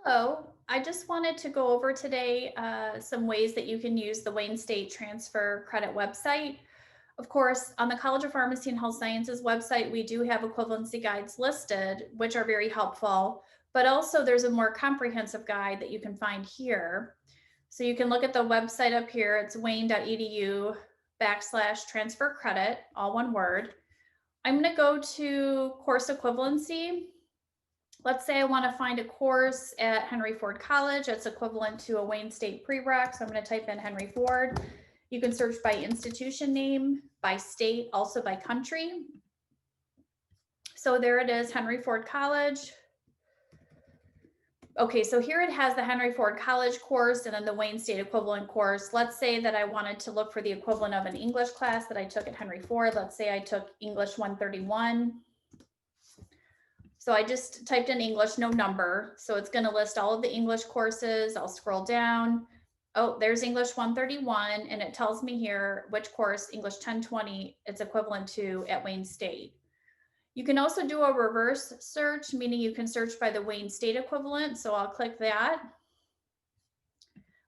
Hello, I just wanted to go over today some ways that you can use the Wayne State Transfer Credit website. Of course, on the College of Pharmacy and Health Sciences website, we do have equivalency guides listed, which are very helpful, but also there's a more comprehensive guide that you can find here. So you can look at the website up here. It's wayne.edu/transfer credit, all one word. I'm going to go to course equivalency. Let's say I want to find a course at Henry Ford College that's equivalent to a Wayne State prereq. So I'm going to type in Henry Ford. You can search by institution name, by state, also by country. So there it is, Henry Ford College. Okay, so here it has the Henry Ford College course and then the Wayne State equivalent course. Let's say that I wanted to look for the equivalent of an English class that I took at Henry Ford. Let's say I took English 131. So I just typed in English, no number. So it's going to list all of the English courses. I'll scroll down. Oh, there's English 131, and it tells me here which course, English 1020, it's equivalent to at Wayne State. You can also do a reverse search, meaning you can search by the Wayne State equivalent. So I'll click that.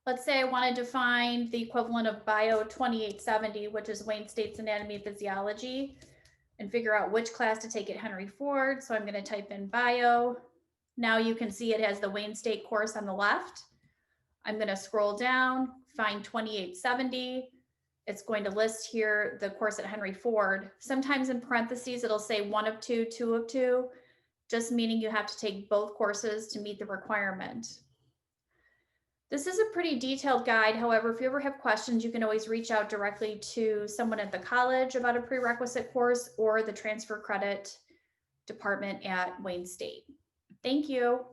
Let's say I wanted to find the equivalent of Bio 2870, which is Wayne State's Anatomy and Physiology, and figure out which class to take at Henry Ford. So I'm going to type in bio. Now you can see it has the Wayne State course on the left. I'm going to scroll down, find 2870. It's going to list here the course at Henry Ford. Sometimes in parentheses, it'll say 1 of 2, 2 of 2, just meaning you have to take both courses to meet the requirement. This is a pretty detailed guide. However, if you ever have questions, you can always reach out directly to someone at the college about a prerequisite course or the transfer credit department at Wayne State. Thank you.